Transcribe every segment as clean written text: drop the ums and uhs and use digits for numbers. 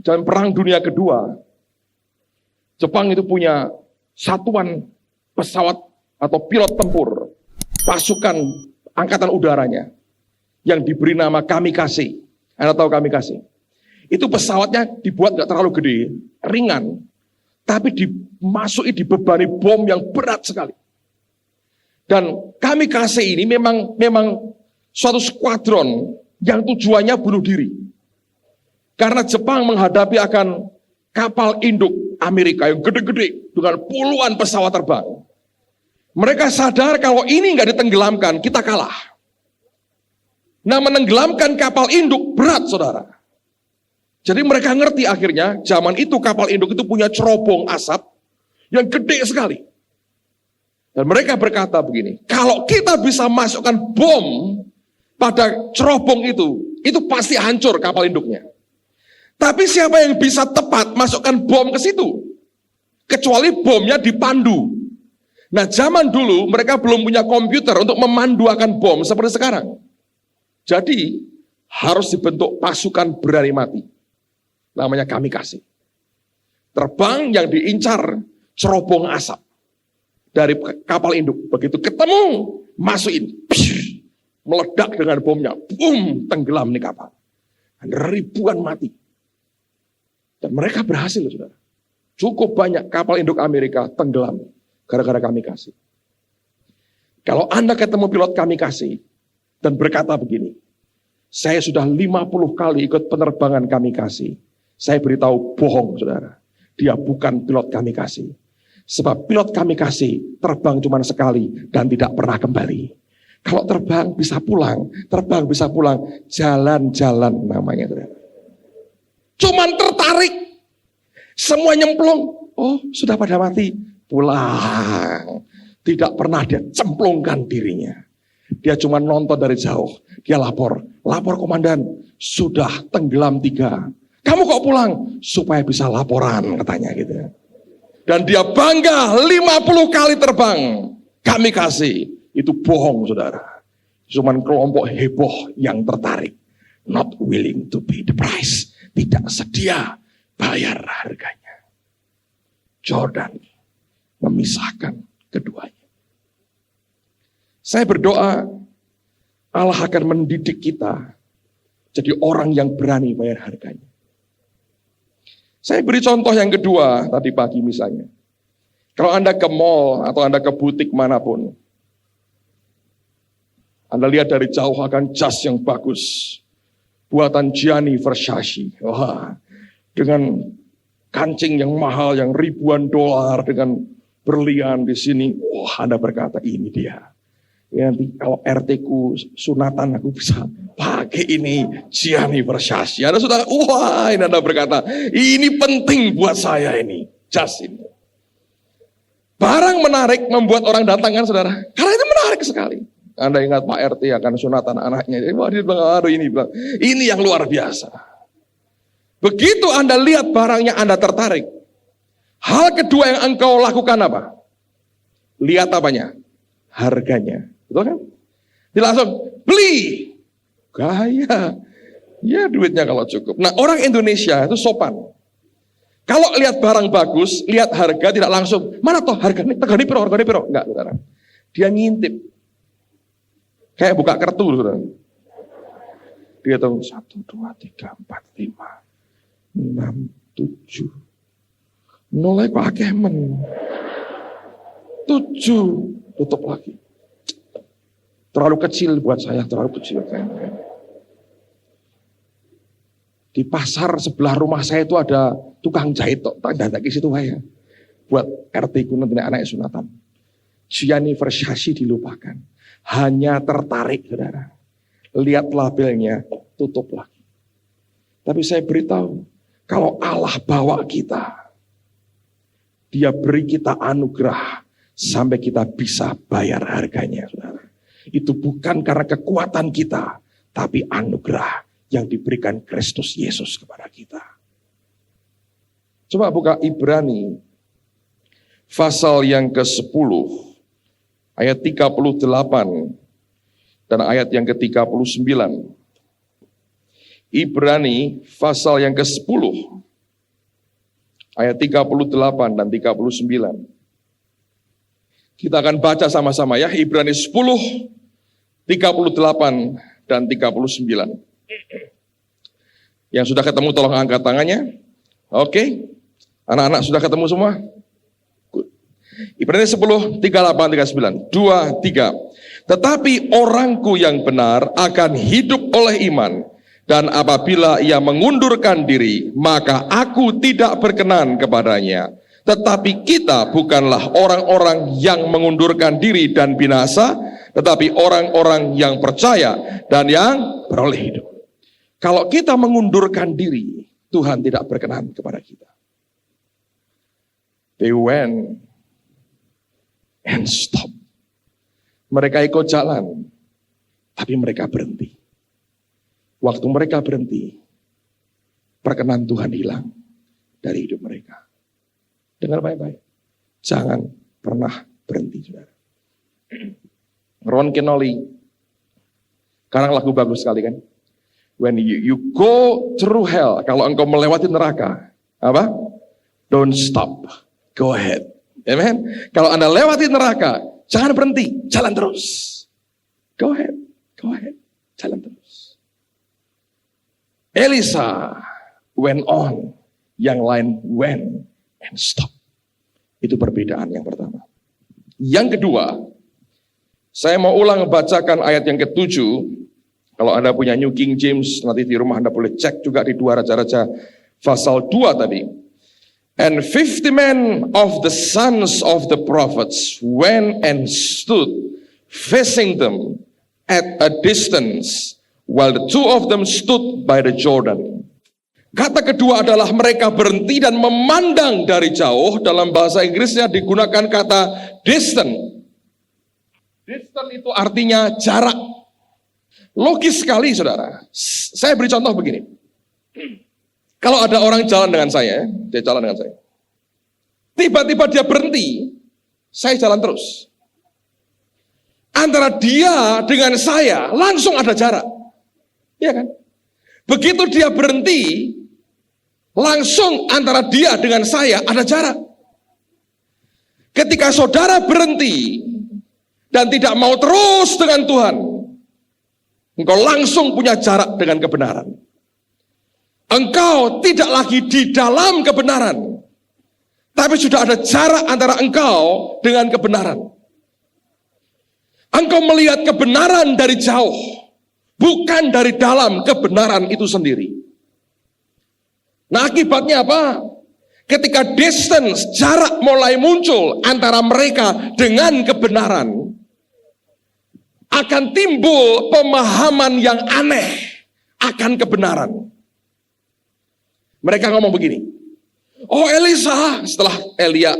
dalam Perang Dunia Kedua, Jepang itu punya satuan pesawat atau pilot tempur pasukan angkatan udaranya yang diberi nama kamikaze. Anda tahu kamikaze? Itu pesawatnya dibuat gak terlalu gede, ringan, tapi dibebani bom yang berat sekali. Dan kamikaze ini memang suatu skuadron yang tujuannya bunuh diri. Karena Jepang menghadapi akan kapal induk Amerika yang gede-gede dengan puluhan pesawat terbang. Mereka sadar kalau ini nggak ditenggelamkan, kita kalah. Nah, menenggelamkan kapal induk berat, saudara. Jadi mereka ngerti akhirnya, zaman itu kapal induk itu punya cerobong asap yang gede sekali. Dan mereka berkata begini, kalau kita bisa masukkan bom pada cerobong itu pasti hancur kapal induknya. Tapi siapa yang bisa tepat masukkan bom ke situ? Kecuali bomnya dipandu. Nah, zaman dulu mereka belum punya komputer untuk memanduakan bom seperti sekarang. Jadi harus dibentuk pasukan berani mati. Namanya kamikaze. Terbang yang diincar cerobong asap dari kapal induk. Begitu ketemu, masukin. Meledak dengan bomnya. Boom, tenggelam nih kapal. Ribuan mati. Dan mereka berhasil, saudara. Cukup banyak kapal induk Amerika tenggelam gara-gara kamikaze. Kalau Anda ketemu pilot kamikaze dan berkata begini, saya sudah 50 kali ikut penerbangan kamikaze. Saya beritahu bohong, saudara. Dia bukan pilot kamikaze. Sebab pilot kamikaze terbang cuma sekali dan tidak pernah kembali. Kalau terbang bisa pulang, jalan-jalan namanya, saudara. Cuman tertarik, semua nyemplung. Oh, sudah pada mati, pulang. Tidak pernah dia cemplungkan dirinya. Dia cuma nonton dari jauh. Dia lapor komandan, sudah tenggelam 3. Kamu kok pulang? Supaya bisa laporan, katanya gitu. Dan dia bangga 50 kali terbang kamikaze. Itu bohong, saudara. Cuman kelompok heboh yang tertarik. Not willing to pay the price. Tidak sedia bayar harganya. Jordan memisahkan keduanya. Saya berdoa Allah akan mendidik kita jadi orang yang berani bayar harganya. Saya beri contoh yang kedua tadi pagi misalnya. Kalau Anda ke mall atau Anda ke butik manapun, Anda lihat dari jauh akan jas yang bagus. Buatan Gianni Versace. Wah, dengan kancing yang mahal, yang ribuan dolar, dengan berlian di sini. Wah, Anda berkata, ini dia. Ya, nanti kalau RT-ku sunatan aku bisa pakai ini Gianni Versace. Anda sudah, wah, ini Anda berkata, ini penting buat saya ini, jas ini. Barang menarik membuat orang datang kan, saudara? Karena itu menarik sekali. Anda ingat Pak RT akan sunatan anaknya. Dia bilang, aduh ini yang luar biasa. Begitu Anda lihat barangnya, Anda tertarik. Hal kedua yang engkau lakukan apa? Lihat apanya? Harganya. Betul kan? Dia langsung beli. Gaya. Ya duitnya kalau cukup. Nah, orang Indonesia itu sopan. Kalau lihat barang bagus, lihat harga, tidak langsung, mana toh harganya? Harganya piro. Enggak, saudara. Dia ngintip. Kayak buka kartu, saudara. Dia tahu 1, 2, 3, 4, 5, 6, 7. Nolnya kok akeh men. 7. Tutup lagi. Terlalu kecil buat saya, terlalu kecil. Di pasar sebelah rumah saya itu ada tukang jahit, tak datang ke situ ya. Buat RT ku nanti anak sunatan. Gianni Versace dilupakan. Hanya tertarik, saudara. Lihat labelnya, tutup lagi. Tapi saya beritahu, kalau Allah bawa kita, Dia beri kita anugerah sampai kita bisa bayar harganya, saudara. Itu bukan karena kekuatan kita, tapi anugerah yang diberikan Kristus Yesus kepada kita. Coba buka Ibrani pasal yang ke-10. Ayat 38 dan ayat yang ke-39. Ibrani pasal yang ke-10 ayat 38 dan 39. Kita akan baca sama-sama ya, Ibrani 10, 38 dan 39. Yang sudah ketemu tolong angkat tangannya. Oke. Anak-anak sudah ketemu semua? Good. Ibrani 10, 38, 39. 2, 3. Tetapi orangku yang benar akan hidup oleh iman. Dan apabila ia mengundurkan diri, maka aku tidak berkenan kepadanya. Tetapi kita bukanlah orang-orang yang mengundurkan diri dan binasa, tetapi orang-orang yang percaya dan yang beroleh hidup. Kalau kita mengundurkan diri, Tuhan tidak berkenan kepada kita. They went and stopped. Mereka ikut jalan, tapi mereka berhenti. Waktu mereka berhenti, perkenan Tuhan hilang dari hidup mereka. Dengar baik-baik. Jangan pernah berhenti, saudara. Ron Kenoly, sekarang lagu bagus sekali kan? When you go through hell, kalau engkau melewati neraka, apa? Don't stop, go ahead. Amen. Kalau Anda lewati neraka, jangan berhenti, jalan terus. Go ahead, jalan terus. Elisa went on, yang lain went and stop. Itu perbedaan yang pertama. Yang kedua, saya mau ulang bacakan ayat yang ke-7. Kalau Anda punya New King James, nanti di rumah Anda boleh cek juga di 2 Raja-Raja pasal 2 tadi. And 50 men of the sons of the prophets went and stood facing them at a distance, while the 2 of them stood by the Jordan. Kata kedua adalah mereka berhenti dan memandang dari jauh. Dalam bahasa Inggrisnya digunakan kata distant. Distant itu artinya jarak. Logis sekali, saudara. Saya beri contoh begini. Kalau ada orang jalan dengan saya, dia jalan dengan saya. Tiba-tiba dia berhenti, saya jalan terus. Antara dia dengan saya langsung ada jarak. Iya kan? Begitu dia berhenti, langsung antara dia dengan saya ada jarak. Ketika saudara berhenti dan tidak mau terus dengan Tuhan, engkau langsung punya jarak dengan kebenaran. Engkau tidak lagi di dalam kebenaran, tapi sudah ada jarak antara engkau dengan kebenaran. Engkau melihat kebenaran dari jauh, bukan dari dalam kebenaran itu sendiri. Nah, akibatnya apa? Ketika distance, jarak mulai muncul antara mereka dengan kebenaran, akan timbul pemahaman yang aneh akan kebenaran. Mereka ngomong begini, oh Elisa, setelah Elia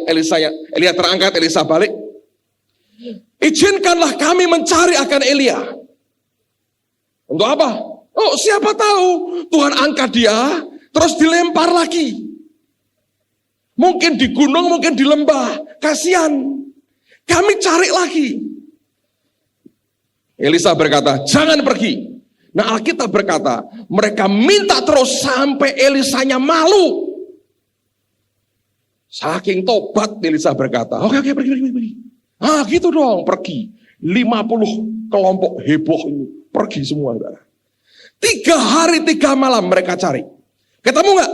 terangkat, Elisa balik, izinkanlah kami mencari akan Elia. Untuk apa? Oh, siapa tahu Tuhan angkat dia, terus dilempar lagi. Mungkin di gunung, mungkin di lembah. Kasihan, kami cari lagi. Elisa berkata, jangan pergi. Nah, Alkitab berkata, mereka minta terus sampai Elisanya malu. Saking tobat, Elisa berkata, oke, pergi. Ah, gitu dong, pergi. 50 kelompok heboh ini, pergi semua. 3 hari 3 malam mereka cari. Ketemu nggak?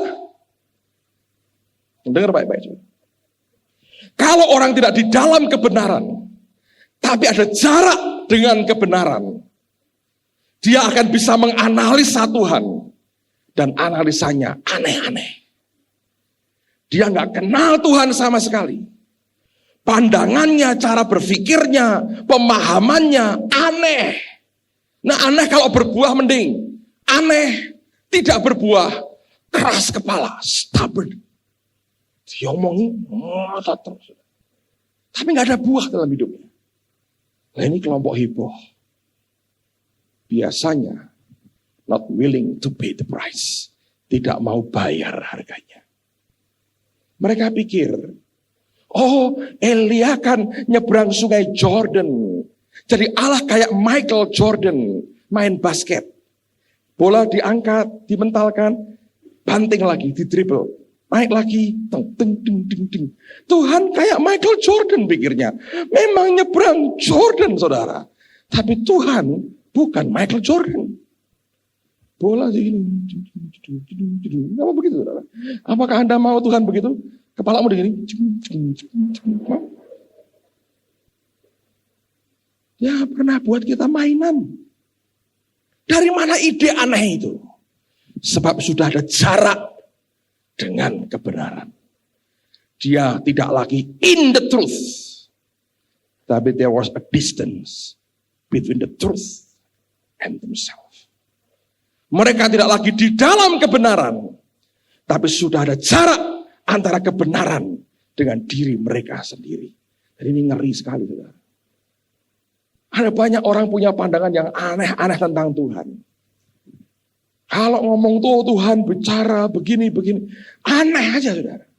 Dengar baik-baik. Kalau orang tidak di dalam kebenaran, tapi ada jarak dengan kebenaran, dia akan bisa menganalisa Tuhan, dan analisanya aneh-aneh. Dia nggak kenal Tuhan sama sekali. Pandangannya, cara berpikirnya, pemahamannya aneh. Nah, aneh kalau berbuah mending. Aneh tidak berbuah, keras kepala, stubborn. Diomongi, terus. Tapi nggak ada buah dalam hidupnya. Nah, ini kelompok heboh. Biasanya not willing to pay the price. Tidak mau bayar harganya. Mereka pikir, oh, Elia kan nyebrang sungai Jordan. Jadi Allah kayak Michael Jordan main basket. Bola diangkat, dimentalkan, banting lagi, didribble. Naik lagi, teng, teng, ding, ding, ding. Tuhan kayak Michael Jordan pikirnya. Memang nyebrang Jordan, saudara. Tapi Tuhan bukan Michael Jordan. Bola segini. Apa begitu, saudara? Apakah Anda mau Tuhan begitu? Kepalamu begini. Ya pernah buat kita mainan. Dari mana ide aneh itu? Sebab sudah ada jarak dengan kebenaran. Dia tidak lagi in the truth. Tapi there was a distance between the truth and themselves. Mereka tidak lagi di dalam kebenaran. Tapi sudah ada jarak antara kebenaran dengan diri mereka sendiri. Dan ini ngeri sekali, saudara. Ada banyak orang punya pandangan yang aneh-aneh tentang Tuhan. Kalau ngomong tuh Tuhan bicara begini-begini. Aneh aja, saudara.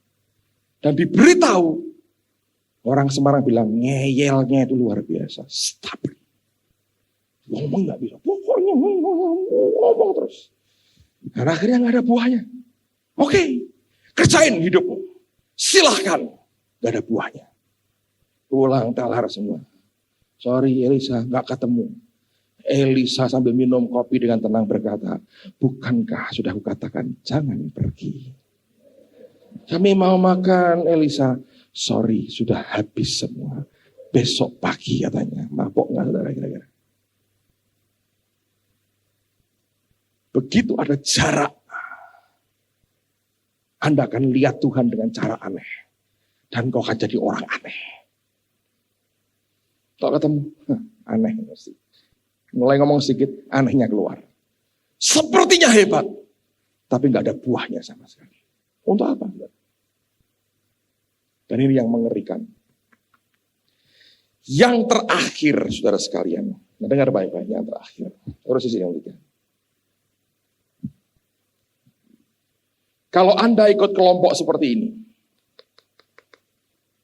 Dan diberitahu. Orang Semarang bilang ngeyelnya itu luar biasa. Stop. Ngomong gak bisa. Pokoknya ngomong terus. Dan akhirnya gak ada buahnya. Oke. Kerjain hidupmu. Silahkan. Gak ada buahnya. Pulang telar semua. Sorry Elisa, gak ketemu. Elisa sambil minum kopi dengan tenang berkata, bukankah sudah kukatakan jangan pergi. Kami mau makan Elisa. Sorry, sudah habis semua. Besok pagi katanya. Mabok gak saudara kira-kira? Begitu ada jarak. Anda akan lihat Tuhan dengan cara aneh. Dan kau akan jadi orang aneh. Kalau ketemu, aneh pasti. Mulai ngomong sedikit, anehnya keluar. Sepertinya hebat, tapi nggak ada buahnya sama sekali. Untuk apa? Dan ini yang mengerikan. Yang terakhir, saudara sekalian. Nah, dengar baik-baik, yang terakhir. Terus sisi yang ketiga. Kalau Anda ikut kelompok seperti ini,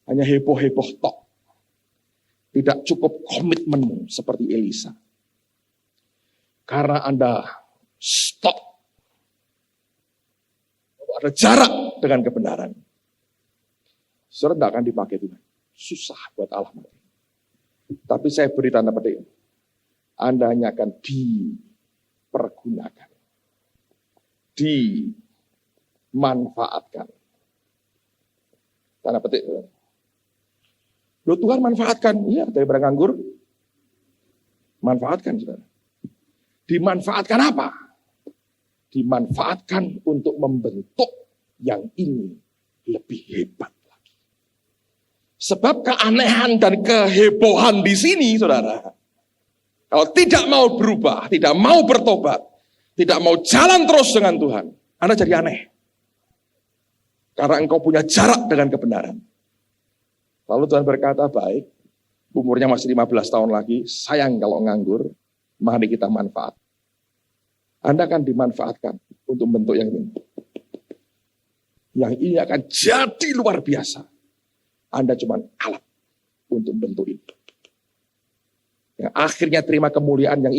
hanya heboh-heboh tok. Tidak cukup komitmenmu seperti Elisa. Karena Anda stop. Ada jarak dengan kebenaran. Saudara tidak akan dipakai Tuhan. Susah buat Allah. Tapi saya beri tanda petik. Anda hanya akan dipergunakan. Dimanfaatkan. Tanda petik. Loh Tuhan manfaatkan. Iya, daripada nganggur. Manfaatkan, saudara. Dimanfaatkan apa? Dimanfaatkan untuk membentuk yang ini lebih hebat lagi. Sebab keanehan dan kehebohan di sini, saudara. Kalau tidak mau berubah, tidak mau bertobat, tidak mau jalan terus dengan Tuhan, Anda jadi aneh. Karena engkau punya jarak dengan kebenaran. Lalu Tuhan berkata, baik, umurnya masih 15 tahun lagi, sayang kalau nganggur, mari kita manfaat. Anda akan dimanfaatkan untuk bentuk yang ini. Yang ini akan jadi luar biasa. Anda cuma alat untuk bentuk itu. Yang akhirnya terima kemuliaan yang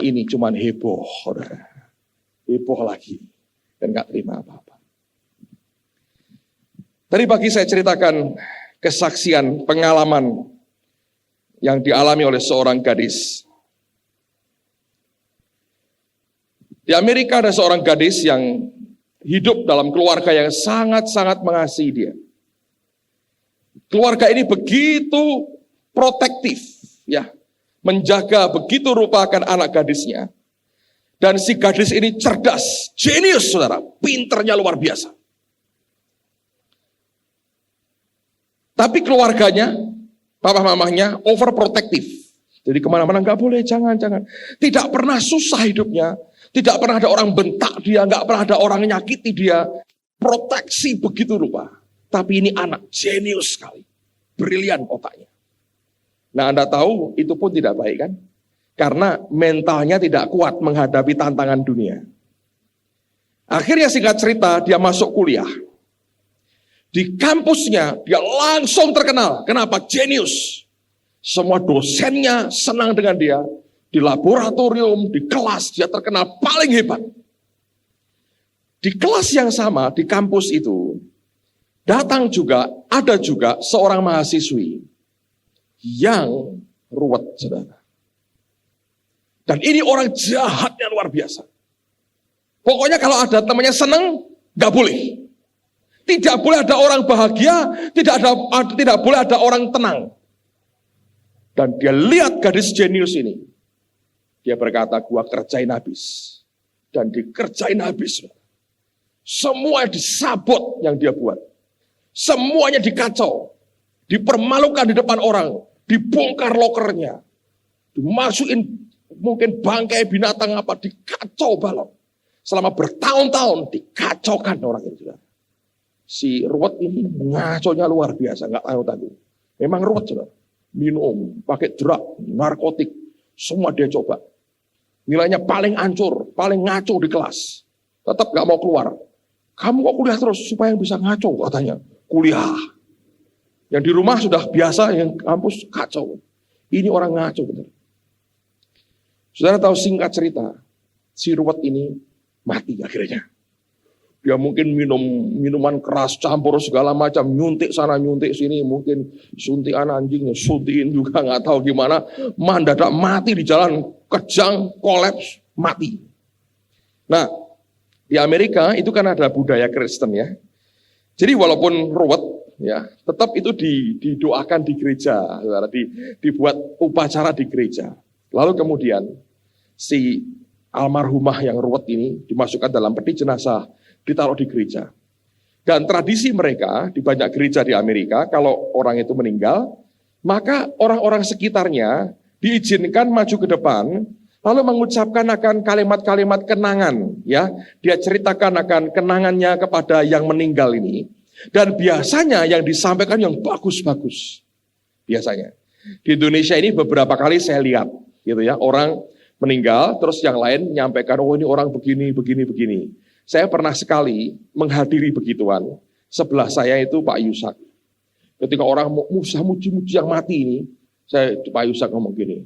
ini cuma heboh, saudara. Heboh lagi, dan gak terima apa-apa. Tadi pagi saya ceritakan kesaksian, pengalaman yang dialami oleh seorang gadis. Di Amerika ada seorang gadis yang hidup dalam keluarga yang sangat-sangat mengasihi dia. Keluarga ini begitu protektif, ya, menjaga begitu rupa akan anak gadisnya. Dan si gadis ini cerdas, jenius, saudara, pinternya luar biasa. Tapi keluarganya, papa mamahnya overprotective. Jadi kemana-mana nggak boleh, jangan. Tidak pernah susah hidupnya, tidak pernah ada orang bentak dia, nggak pernah ada orang nyakiti dia. Proteksi begitu rupa. Tapi ini anak jenius sekali, brilian otaknya. Nah Anda tahu itu pun tidak baik kan? Karena mentalnya tidak kuat menghadapi tantangan dunia. Akhirnya singkat cerita dia masuk kuliah. Di kampusnya dia langsung terkenal. Kenapa? Jenius. Semua dosennya senang dengan dia. Di laboratorium, di kelas, dia terkenal paling hebat. Di kelas yang sama, di kampus itu, ada juga seorang mahasiswi yang ruwet, saudara. Dan ini orang jahatnya luar biasa. Pokoknya kalau ada temannya seneng, nggak boleh. Tidak boleh ada orang bahagia, tidak boleh ada orang tenang. Dan dia lihat gadis jenius ini. Dia berkata, gua kerjain habis. Dan dikerjain habis. Semua disabot yang dia buat. Semuanya dikacau. Dipermalukan di depan orang. Dibongkar lokernya. Dimasukin mungkin bangkai binatang apa. Dikacau balok. Selama bertahun-tahun dikacaukan orang itu. Si ruwet ini ngaconya luar biasa. Nggak tahu-tahu. Memang ruwet. Minum, pakai drug, narkotik. Semua dia coba. Nilainya paling hancur, paling ngaco di kelas. Tetap nggak mau keluar. Kamu kok kuliah terus supaya bisa ngaco katanya. Kuliah. Yang di rumah sudah biasa, yang kampus kacau. Ini orang ngaco benar. Saudara tahu singkat cerita, si ruwet ini mati akhirnya. Dia mungkin minum minuman keras, campur segala macam, nyuntik sana, nyuntik sini, mungkin suntikan anjingnya, suntikin juga nggak tahu gimana, mendadak mati di jalan, kejang, kolaps, mati. Nah, di Amerika itu kan ada budaya Kristen ya. Jadi walaupun ruwet, ya, tetap itu didoakan di gereja, dibuat upacara di gereja. Lalu kemudian si almarhumah yang ruwet ini dimasukkan dalam peti jenazah, ditaruh di gereja. Dan tradisi mereka di banyak gereja di Amerika, kalau orang itu meninggal, maka orang-orang sekitarnya diizinkan maju ke depan, lalu mengucapkan akan kalimat-kalimat kenangan. Ya, dia ceritakan akan kenangannya kepada yang meninggal ini. Dan biasanya yang disampaikan yang bagus-bagus. Biasanya. Di Indonesia ini beberapa kali saya lihat, gitu ya, orang meninggal, terus yang lain menyampaikan, oh ini orang begini, begini, begini. Saya pernah sekali menghadiri begituan. Sebelah saya itu Pak Yusak. Ketika orang muji-muji yang mati ini, Pak Yusak ngomong gini,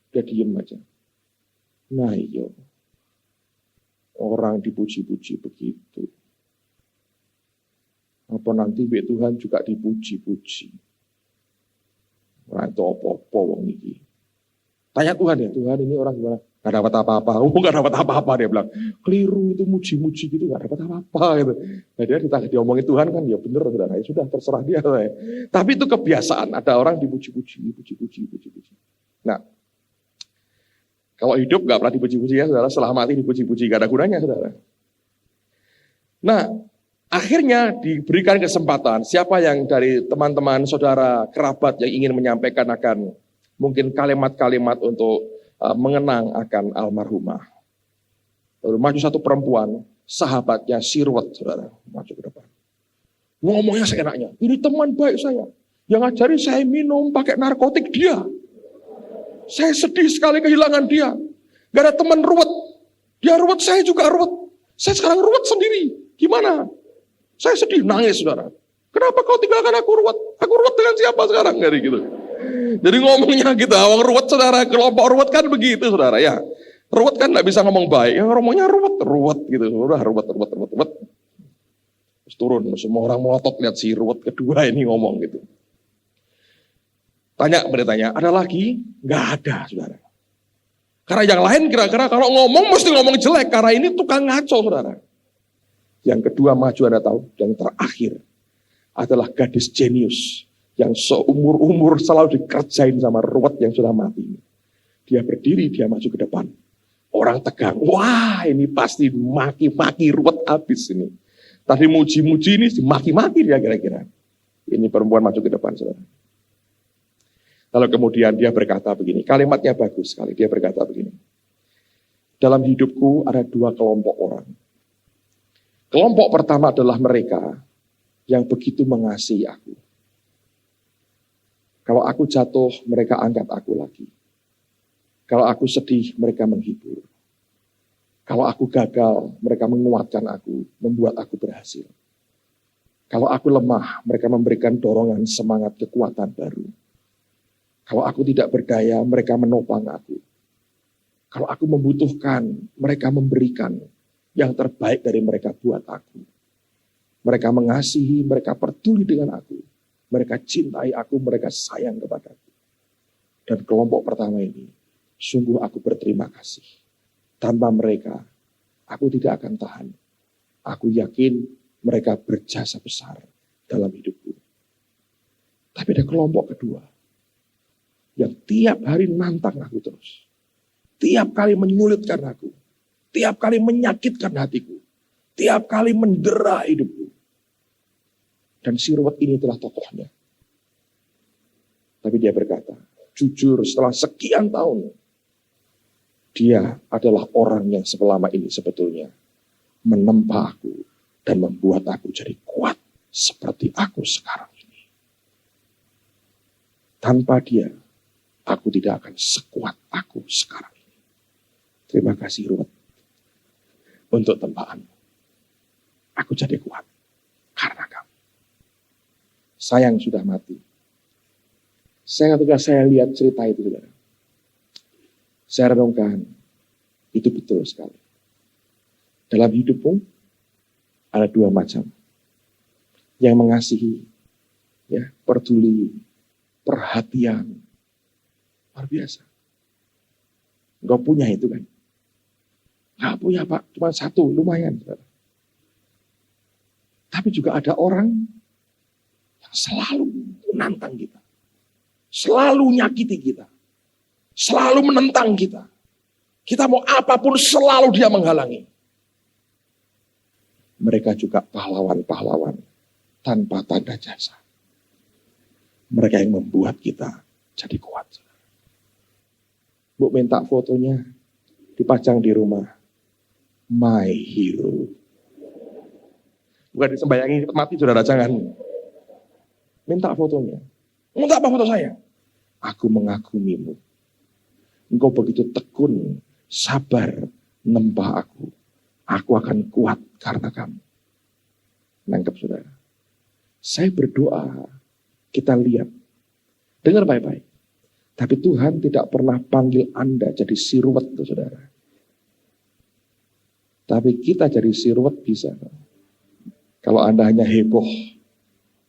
dia diem aja. Nah iya, orang dipuji-puji begitu. Apa nanti Tuhan juga dipuji-puji. Nah itu apa-apa wong iki. Tanya Tuhan ya, Tuhan ini orang gimana? Gak dapat apa-apa, gak dapat apa-apa dia bilang. Keliru itu muji-muji gitu, gak dapat apa-apa gitu. Nah dia diomongin Tuhan kan, ya bener saudara, ya sudah terserah dia. Ya. Tapi itu kebiasaan, ada orang dipuji-puji. Nah, kalau hidup gak pernah dipuji-puji ya saudara, setelah mati dipuji-puji, gak ada gunanya saudara. Nah, akhirnya diberikan kesempatan, siapa yang dari teman-teman, saudara, kerabat yang ingin menyampaikan akan mungkin kalimat-kalimat untuk mengenang akan almarhumah. Lalu maju satu perempuan, sahabatnya si ruwet, saudara, maju ke depan. Ngomongnya seenaknya, ini teman baik saya, yang ngajari saya minum pakai narkotik dia. Saya sedih sekali kehilangan dia. Gak ada teman ruwet, dia ruwet, saya juga ruwet. Saya sekarang ruwet sendiri, gimana? Saya sedih, nangis saudara. Kenapa kau tinggalkan aku ruwet? Aku ruwet dengan siapa sekarang? Dari gitu. Jadi ngomongnya gitu, awang ruwet saudara, kelompok ruwet kan begitu saudara ya. Ruwet kan nggak bisa ngomong baik, yang ngomongnya ruwet gitu, udah ruwet. Terus turun, semua orang melotot lihat si ruwet kedua ini ngomong gitu. Tanya, ada lagi? Nggak ada saudara. Karena yang lain kira-kira kalau ngomong mesti ngomong jelek, karena ini tukang ngaco saudara. Yang kedua maju Anda tahu, yang terakhir adalah gadis jenius. Yang seumur-umur selalu dikerjain sama ruwet yang sudah mati. Dia berdiri, dia maju ke depan. Orang tegang, wah ini pasti maki-maki ruwet habis ini. Tadi muji-muji ini maki-maki dia kira-kira. Ini perempuan maju ke depan, saudara. Lalu kemudian dia berkata begini, kalimatnya bagus sekali, dia berkata begini. Dalam hidupku ada dua kelompok orang. Kelompok pertama adalah mereka yang begitu mengasihi aku. Kalau aku jatuh, mereka angkat aku lagi. Kalau aku sedih, mereka menghibur. Kalau aku gagal, mereka menguatkan aku, membuat aku berhasil. Kalau aku lemah, mereka memberikan dorongan semangat kekuatan baru. Kalau aku tidak berdaya, mereka menopang aku. Kalau aku membutuhkan, mereka memberikan yang terbaik dari mereka buat aku. Mereka mengasihi, mereka peduli dengan aku. Mereka cintai aku, mereka sayang kepadaku. Dan kelompok pertama ini, sungguh aku berterima kasih. Tanpa mereka, aku tidak akan tahan. Aku yakin mereka berjasa besar dalam hidupku. Tapi ada kelompok kedua, yang tiap hari nantang aku terus. Tiap kali menyulitkan aku. Tiap kali menyakitkan hatiku. Tiap kali mendera hidupku. Dan si Ruwet ini adalah tokohnya. Tapi dia berkata, jujur setelah sekian tahun, dia adalah orang yang selama ini sebetulnya menempa aku dan membuat aku jadi kuat seperti aku sekarang ini. Tanpa dia, aku tidak akan sekuat aku sekarang ini. Terima kasih Ruwet untuk tempaanmu. Aku jadi kuat karena kamu. Sayang sudah mati. Ketika saya lihat cerita itu, saudara, saya renungkan, itu betul sekali. Dalam hidupmu ada dua macam. Yang mengasihi, ya, peduli, perhatian, luar biasa. Engkau punya itu kan? Nggak punya Pak, cuma satu, lumayan. Saudara. Tapi juga ada orang yang selalu menantang kita. Selalu nyakiti kita. Selalu menentang kita. Kita mau apapun selalu dia menghalangi. Mereka juga pahlawan-pahlawan tanpa tanda jasa. Mereka yang membuat kita jadi kuat. Bu minta fotonya dipajang di rumah. My hero. Bukan disembayangi mati saudara, jangan. Minta fotonya. Minta apa foto saya? Aku mengagumimu. Engkau begitu tekun, sabar, nempa aku. Aku akan kuat karena kamu. Nangkep saudara. Saya berdoa, kita lihat. Dengar baik-baik. Tapi Tuhan tidak pernah panggil Anda jadi si Ruwet itu saudara. Tapi kita jadi si Ruwet bisa. Kalau Anda hanya heboh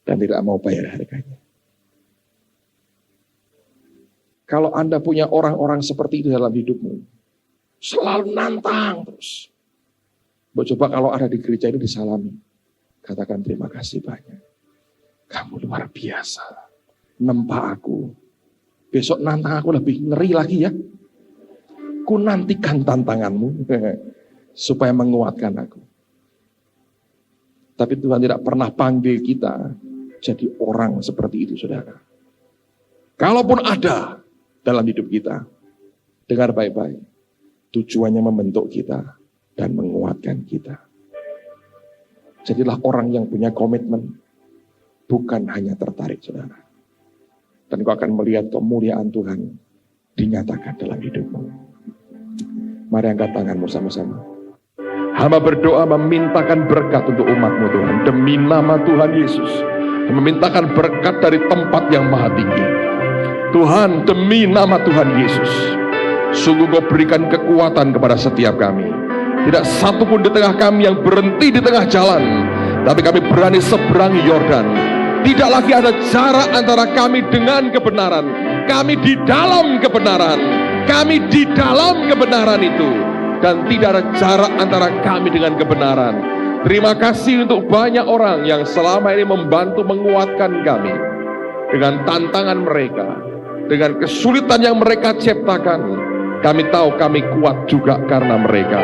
dan tidak mau bayar harganya. Kalau Anda punya orang-orang seperti itu dalam hidupmu, selalu nantang terus. Coba kalau ada di gereja ini disalami. Katakan terima kasih banyak. Kamu luar biasa. Nempa aku. Besok nantang aku lebih ngeri lagi ya. Ku nantikan tantanganmu. Supaya menguatkan aku. Tapi Tuhan tidak pernah panggil kita jadi orang seperti itu saudara. Kalaupun ada dalam hidup kita, dengar baik-baik. Tujuannya membentuk kita dan menguatkan kita. Jadilah orang yang punya komitmen, bukan hanya tertarik saudara. Dan kau akan melihat kemuliaan Tuhan dinyatakan dalam hidupmu. Mari angkat tanganmu sama-sama. Hamba berdoa memintakan berkat untuk umatmu Tuhan. Demi nama Tuhan Yesus. Memintakan berkat dari tempat yang maha tinggi. Tuhan, demi nama Tuhan Yesus. Sungguh kau berikan kekuatan kepada setiap kami. Tidak satu pun di tengah kami yang berhenti di tengah jalan. Tapi kami berani seberangi Yordan. Tidak lagi ada jarak antara kami dengan kebenaran. Kami di dalam kebenaran. Kami di dalam kebenaran itu. Dan tidak ada jarak antara kami dengan kebenaran. Terima kasih untuk banyak orang yang selama ini membantu menguatkan kami. Dengan tantangan mereka. Dengan kesulitan yang mereka ciptakan. Kami tahu kami kuat juga karena mereka.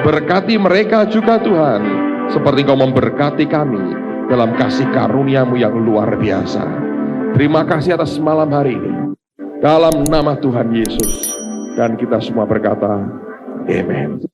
Berkati mereka juga Tuhan. Seperti Engkau memberkati kami. Dalam kasih karunia-Mu yang luar biasa. Terima kasih atas malam hari ini. Dalam nama Tuhan Yesus. Dan kita semua berkata, Amen.